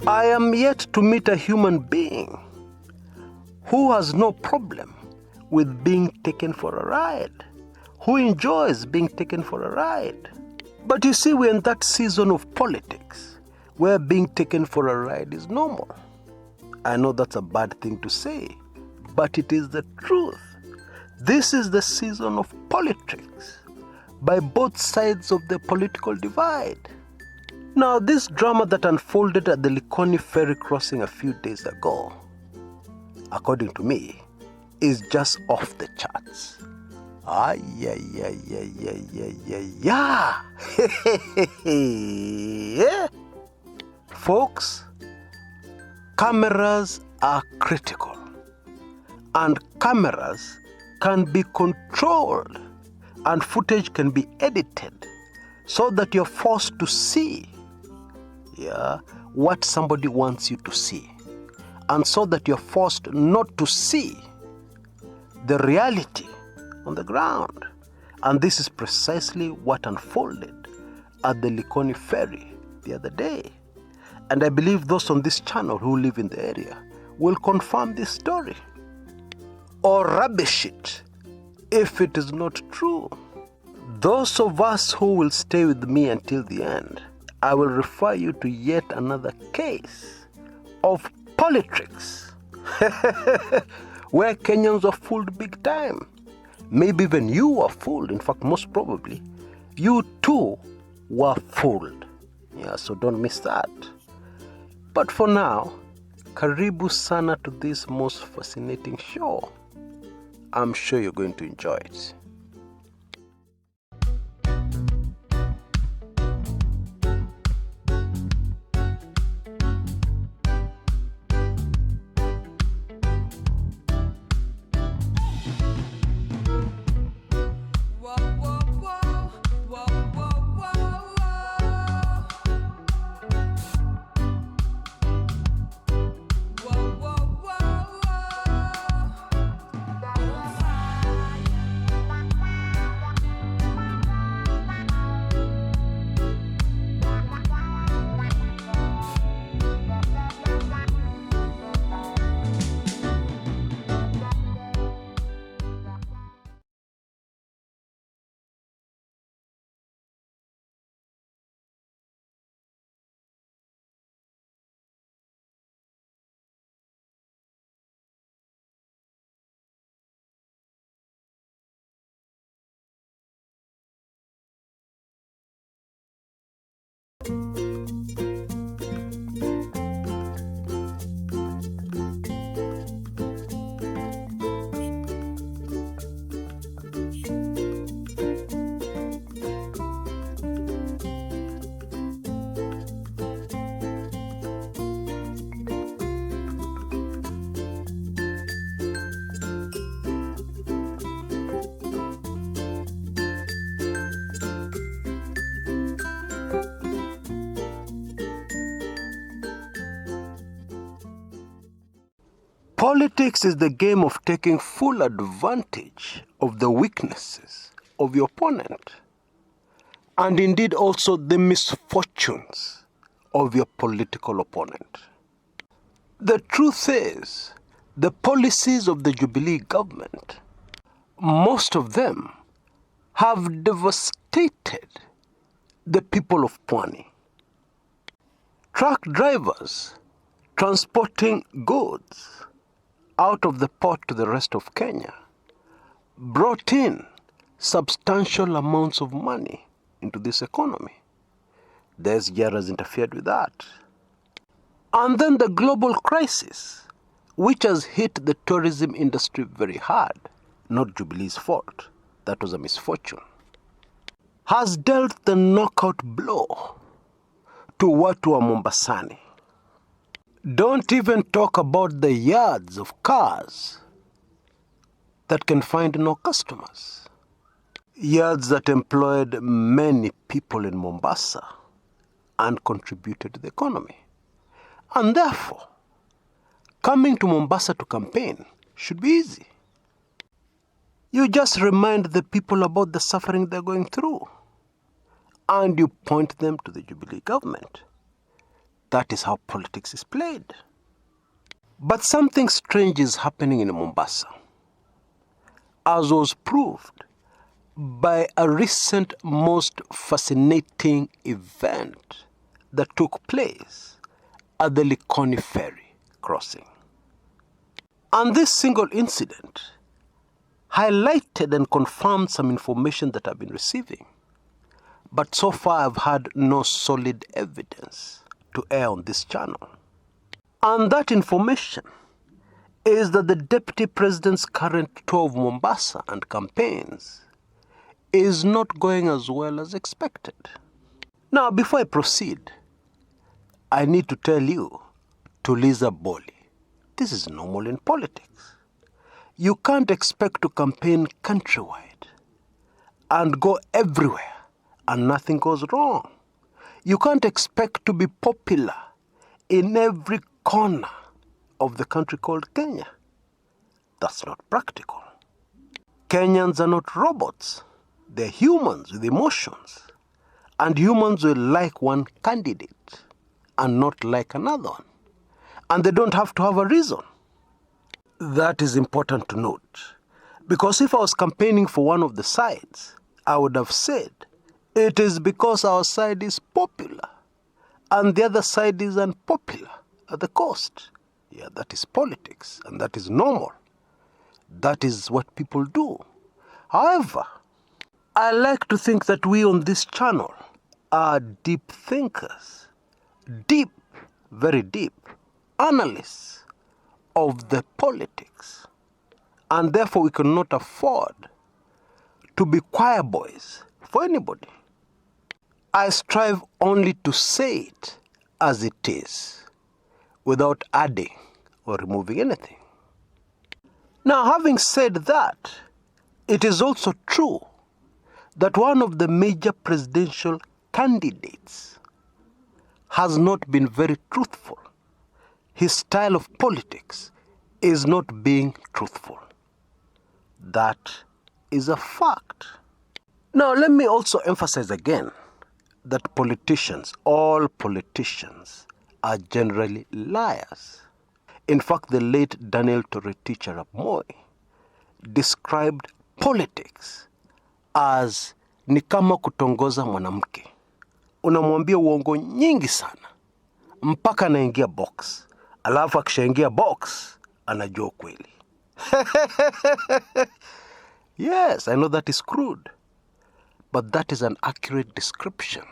I am yet to meet a human being who has no problem with being taken for a ride, who enjoys being taken for a ride. But you see, we're in that season of politics where being taken for a ride is normal. I know that's a bad thing to say, but it is the truth. This is the season of politics by both sides of the political divide. Now, this drama that unfolded at the Likoni Ferry crossing a few days ago, according to me, is just off the charts. Yeah. Folks, cameras are critical, and cameras can be controlled, and footage can be edited so that you're forced to see what somebody wants you to see, and so that you're forced not to see the reality on the ground. And this is precisely what unfolded at the Likoni Ferry the other day. And I believe those on this channel who live in the area will confirm this story or rubbish it if it is not true. Those of us who will stay with me until the end, I will refer you to yet another case of politics where Kenyans are fooled big time. Maybe even you were fooled. In fact, most probably, you too were fooled. So don't miss that. But for now, karibu sana to this most fascinating show. I'm sure you're going to enjoy it. Politics is the game of taking full advantage of the weaknesses of your opponent, and indeed also the misfortunes of your political opponent. The truth is, the policies of the Jubilee government, most of them have devastated the people of Pwani. Truck drivers transporting goods out of the port to the rest of Kenya brought in substantial amounts of money into this economy. The SGR has interfered with that. And then the global crisis, which has hit the tourism industry very hard, not Jubilee's fault, that was a misfortune, has dealt the knockout blow to watu wa Mombasani. Don't even talk about the yards of cars that can find no customers. Yards that employed many people in Mombasa and contributed to the economy. And therefore, coming to Mombasa to campaign should be easy. You just remind the people about the suffering they're going through, and you point them to the Jubilee government. that is how politics is played. But something strange is happening in Mombasa, as was proved by a recent most fascinating event that took place at the Likoni Ferry crossing. And this single incident highlighted and confirmed some information that I've been receiving. But so far I've had no solid evidence to air on this channel. And that information is that the Deputy President's current tour of Mombasa and campaigns is not going as well as expected. Now, before I proceed, I need to tell you, Tuliza Boli, this is normal in politics. You can't expect to campaign countrywide and go everywhere and nothing goes wrong. You can't expect to be popular in every corner of the country called Kenya. That's not practical. Kenyans are not robots. They're humans with emotions. And humans will like one candidate and not like another one. And they don't have to have a reason. That is important to note. Because if I was campaigning for one of the sides, I would have said, it is because our side is popular and the other side is unpopular at the coast. Yeah, that is politics and that is normal. That is what people do. However, I like to think that we on this channel are deep thinkers, deep, very deep analysts of the politics. And therefore we cannot afford to be choir boys for anybody. I strive only to say it as it is, without adding or removing anything. Now, having said that, it is also true that one of the major presidential candidates has not been very truthful. His style of politics is not being truthful. That is a fact. Now, let me also emphasize again that politicians, all politicians, are generally liars. In fact, the late Daniel Toroitich arap Moi described politics as ni kama kutongoza mwanamke. Unamwambia uongo nyingi sana mpaka anaingia box. Alafu akishaingia box anajua kweli. Yes, I know that is crude. But that is an accurate description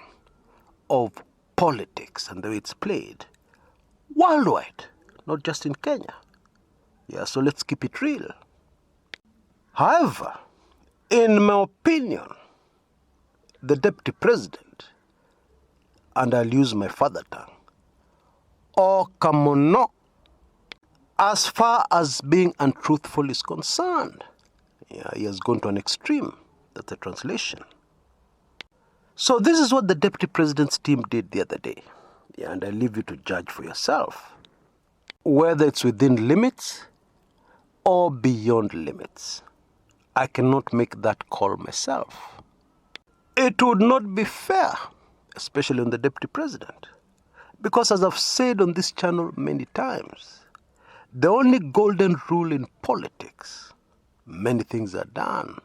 of politics and the way it's played worldwide, not just in Kenya. Yeah, so let's keep it real. However, in my opinion, the Deputy President, and I'll use my father tongue, or kamono, as far as being untruthful is concerned, yeah, he has gone to an extreme. That's the translation. So this is what the Deputy President's team did the other day. Yeah, and I leave you to judge for yourself whether it's within limits or beyond limits. I cannot make that call myself. It would not be fair, especially on the Deputy President, because as I've said on this channel many times, the only golden rule in politics, many things are done.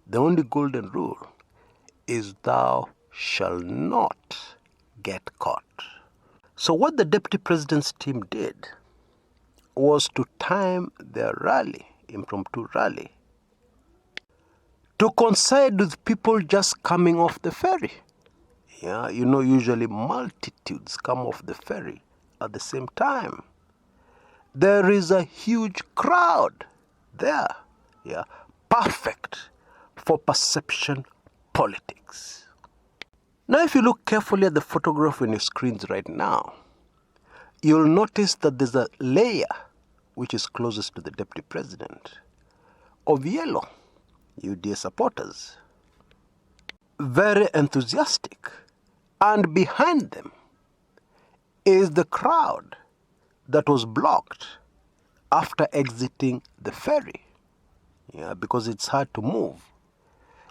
The only golden rule is thou shalt not get caught. So what the Deputy President's team did was to time their rally, impromptu rally, to coincide with people just coming off the ferry. Yeah, you know, usually multitudes come off the ferry at the same time. There is a huge crowd there. Yeah, perfect for perception politics. Now, if you look carefully at the photograph on your screens right now, you'll notice that there's a layer which is closest to the Deputy President of yellow UDA supporters, very enthusiastic, and behind them is the crowd that was blocked after exiting the ferry. Yeah, because it's hard to move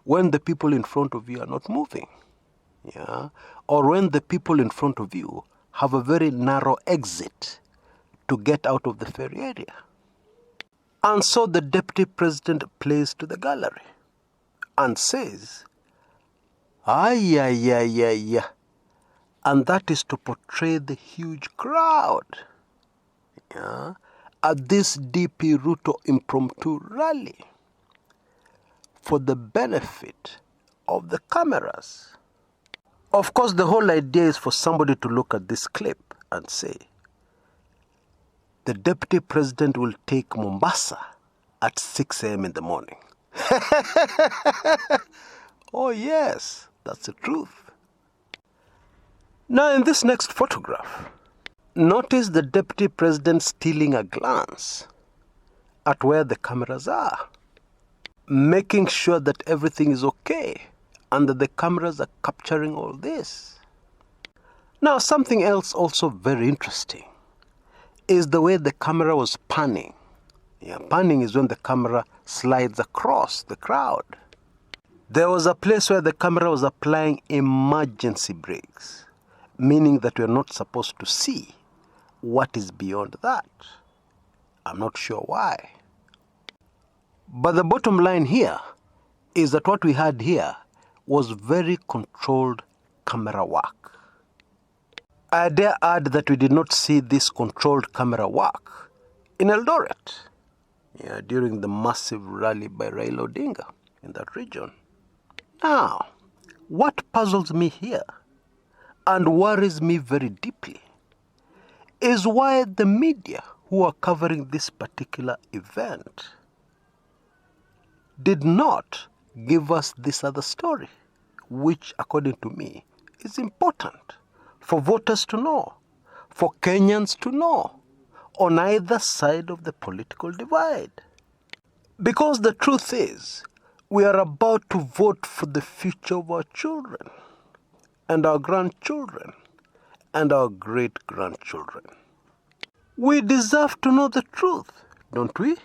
when the people in front of you are not moving. Yeah, or when the people in front of you have a very narrow exit to get out of the ferry area. And so the deputy president plays to the gallery and says, ay, ay, ay, ay, ay. And that is to portray the huge crowd at this DP Ruto impromptu rally for the benefit of the cameras. Of course, the whole idea is for somebody to look at this clip and say, the deputy president will take Mombasa at 6 a.m. in the morning. Oh yes, that's the truth. Now in this next photograph, notice the deputy president stealing a glance at where the cameras are, making sure that everything is okay and that the cameras are capturing all this. Now something else also very interesting is the way the camera was panning. Panning is when the camera slides across the crowd. There was a place where the camera was applying emergency brakes, meaning that we are not supposed to see what is beyond that. I'm not sure why. But the bottom line here is that what we had here was very controlled camera work. I dare add that we did not see this controlled camera work in Eldoret, during the massive rally by Raila Odinga in that region. Now, what puzzles me here and worries me very deeply is why the media who are covering this particular event did not give us this other story, which according to me is important for voters to know, for Kenyans to know, on either side of the political divide. Because the truth is, we are about to vote for the future of our children, and our grandchildren, and our great-grandchildren. We deserve to know the truth, don't we?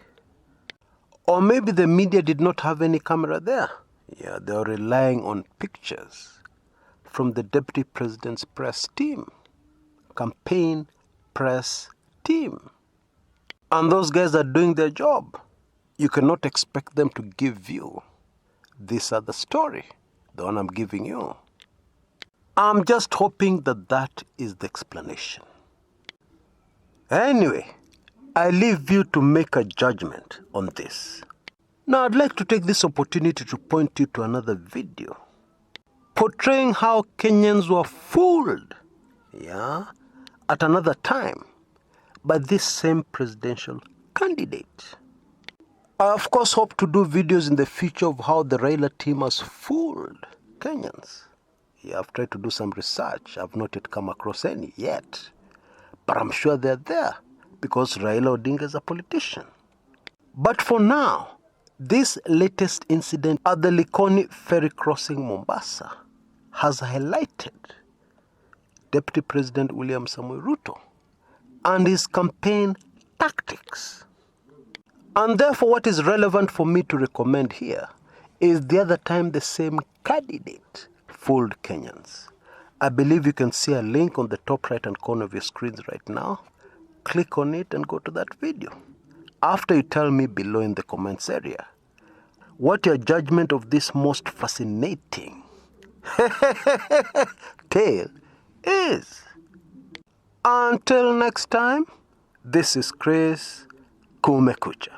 Or maybe the media did not have any camera there. They were relying on pictures from the deputy president's press team, campaign press team. And those guys are doing their job. You cannot expect them to give you this other story, the one I'm giving you. I'm just hoping that that is the explanation. Anyway, I leave you to make a judgment on this. Now I'd like to take this opportunity to point you to another video portraying how Kenyans were fooled, at another time by this same presidential candidate. I of course hope to do videos in the future of how the Raila team has fooled Kenyans. I've tried to do some research. I've not yet come across any yet. But I'm sure they're there because Raila Odinga is a politician. But for now, this latest incident at the Likoni Ferry crossing Mombasa has highlighted Deputy President William Samoei Ruto and his campaign tactics. And therefore what is relevant for me to recommend here is the other time the same candidate fooled Kenyans. I believe you can see a link on the top right hand corner of your screens right now. Click on it and go to that video. After you tell me below in the comments area what your judgment of this most fascinating tale is. Until next time, this is Chris Kumekucha.